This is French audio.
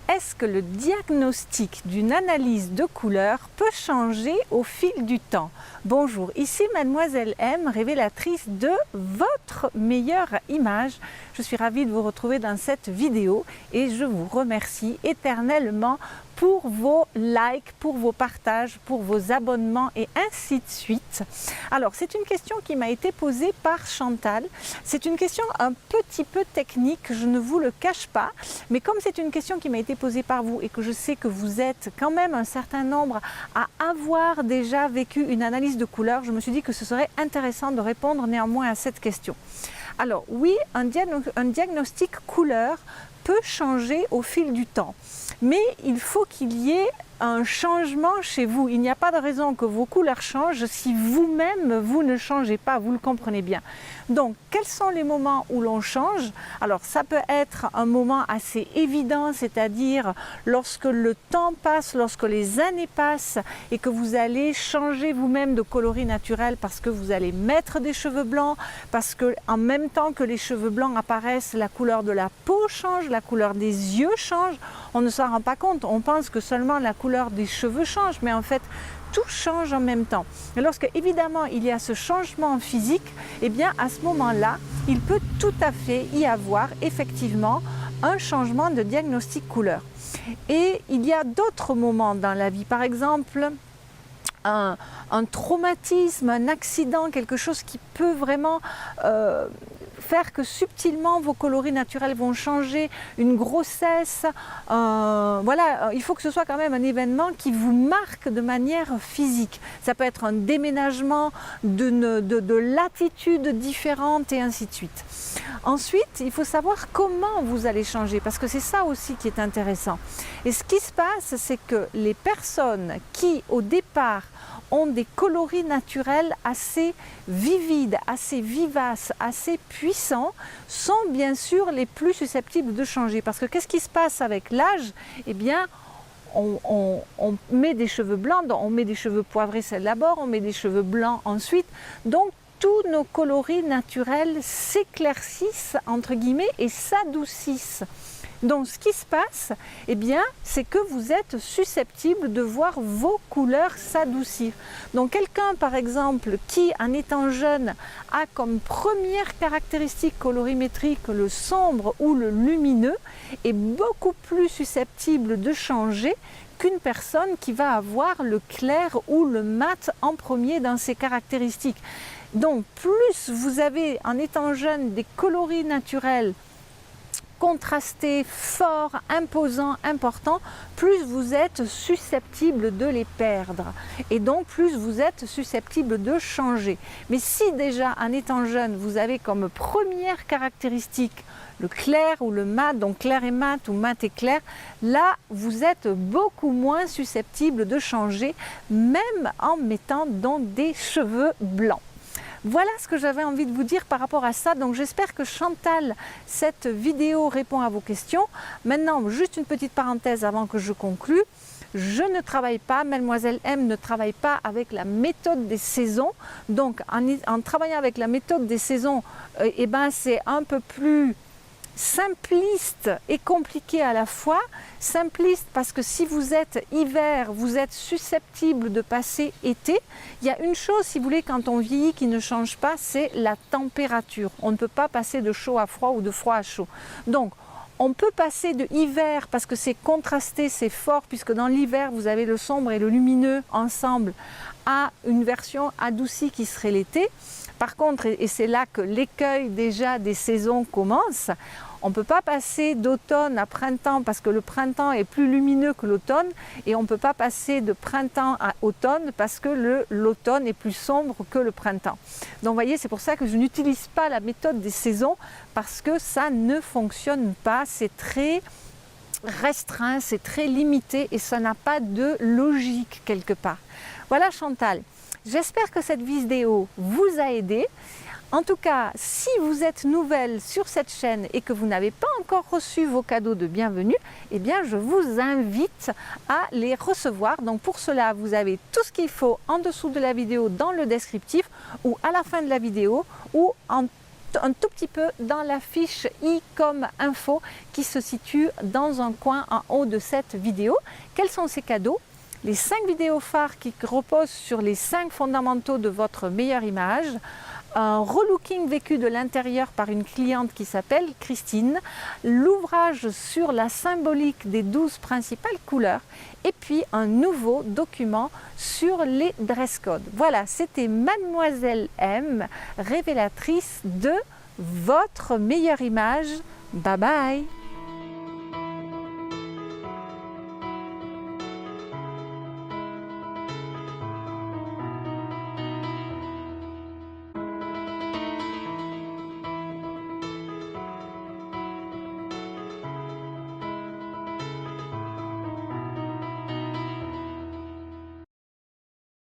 Est-ce que le diagnostic d'une analyse de couleur peut changer au fil du temps? Bonjour, ici Mademoiselle M, révélatrice de votre meilleure image. Je suis ravie de vous retrouver dans cette vidéo et je vous remercie éternellement pour vos likes, pour vos partages, pour vos abonnements et ainsi de suite. Alors, c'est une question qui m'a été posée par Chantal. C'est une question un petit peu technique, je ne vous le cache pas, mais comme c'est une question qui m'a été posée par vous et que je sais que vous êtes quand même un certain nombre à avoir déjà vécu une analyse de couleur, je me suis dit que ce serait intéressant de répondre néanmoins à cette question. Alors oui, un diagnostic couleur peut changer au fil du temps, mais il faut qu'il y ait un changement chez vous. Il n'y a pas de raison que vos couleurs changent si vous-même vous ne changez pas, vous le comprenez bien. Donc quels sont les moments où l'on change? Alors ça peut être un moment assez évident, c'est-à-dire lorsque le temps passe, lorsque les années passent et que vous allez changer vous-même de coloris naturel parce que vous allez mettre des cheveux blancs, parce que en même temps que les cheveux blancs apparaissent, la couleur de la peau change, la couleur des yeux change. On ne s'en rend pas compte, on pense que seulement la couleur des cheveux change, mais en fait tout change en même temps. Et lorsque évidemment il y a ce changement physique, eh bien à ce moment-là, il peut tout à fait y avoir effectivement un changement de diagnostic couleur. Et il y a d'autres moments dans la vie, par exemple un traumatisme, un accident, quelque chose qui peut vraiment faire que subtilement vos coloris naturels vont changer, une grossesse, voilà, il faut que ce soit quand même un événement qui vous marque de manière physique. Ça peut être un déménagement de latitudes différentes et ainsi de suite. Ensuite, il faut savoir comment vous allez changer, parce que c'est ça aussi qui est intéressant. Et ce qui se passe, c'est que les personnes qui, au départ, ont des coloris naturels assez vivides, assez vivaces, assez puissants, sont bien sûr les plus susceptibles de changer. Parce que qu'est-ce qui se passe avec l'âge? Eh bien, on met des cheveux blancs, on met des cheveux poivrés d'abord, on met des cheveux blancs ensuite. Donc, tous nos coloris naturels s'éclaircissent, entre guillemets, et s'adoucissent. Donc ce qui se passe, eh bien, c'est que vous êtes susceptible de voir vos couleurs s'adoucir. Donc quelqu'un par exemple qui en étant jeune a comme première caractéristique colorimétrique le sombre ou le lumineux est beaucoup plus susceptible de changer qu'une personne qui va avoir le clair ou le mat en premier dans ses caractéristiques. Donc plus vous avez en étant jeune des coloris naturels contrastés, forts, imposants, importants, plus vous êtes susceptible de les perdre et donc plus vous êtes susceptible de changer. Mais si déjà en étant jeune vous avez comme première caractéristique le clair ou le mat, donc clair et mat ou mat et clair, là vous êtes beaucoup moins susceptible de changer, même en mettant donc des cheveux blancs. Voilà ce que j'avais envie de vous dire par rapport à ça. Donc j'espère que Chantal, cette vidéo répond à vos questions. Maintenant, juste une petite parenthèse avant que je conclue. Je ne travaille pas, Mademoiselle M ne travaille pas avec la méthode des saisons. Donc en travaillant avec la méthode des saisons, eh ben, c'est un peu plus simpliste et compliqué à la fois. Simpliste parce que si vous êtes hiver, vous êtes susceptible de passer été. Il y a une chose, si vous voulez, quand on vieillit qui ne change pas, c'est la température. On ne peut pas passer de chaud à froid ou de froid à chaud. Donc, on peut passer de hiver parce que c'est contrasté, c'est fort, puisque dans l'hiver, vous avez le sombre et le lumineux ensemble, à une version adoucie qui serait l'été. Par contre, et c'est là que l'écueil déjà des saisons commence, on ne peut pas passer d'automne à printemps parce que le printemps est plus lumineux que l'automne et on ne peut pas passer de printemps à automne parce que l'automne est plus sombre que le printemps. Donc vous voyez, c'est pour ça que je n'utilise pas la méthode des saisons parce que ça ne fonctionne pas, c'est très restreint, c'est très limité et ça n'a pas de logique quelque part. Voilà Chantal, j'espère que cette vidéo vous a aidé. En tout cas, si vous êtes nouvelle sur cette chaîne et que vous n'avez pas encore reçu vos cadeaux de bienvenue, eh bien je vous invite à les recevoir. Donc pour cela, vous avez tout ce qu'il faut en dessous de la vidéo dans le descriptif ou à la fin de la vidéo ou en un tout petit peu dans la fiche i comme info qui se situe dans un coin en haut de cette vidéo. Quels sont ces cadeaux? Les 5 vidéos phares qui reposent sur les 5 fondamentaux de votre meilleure image, un relooking vécu de l'intérieur par une cliente qui s'appelle Christine, l'ouvrage sur la symbolique des 12 principales couleurs et puis un nouveau document sur les dress codes. Voilà, c'était Mademoiselle M, révélatrice de votre meilleure image. Bye bye!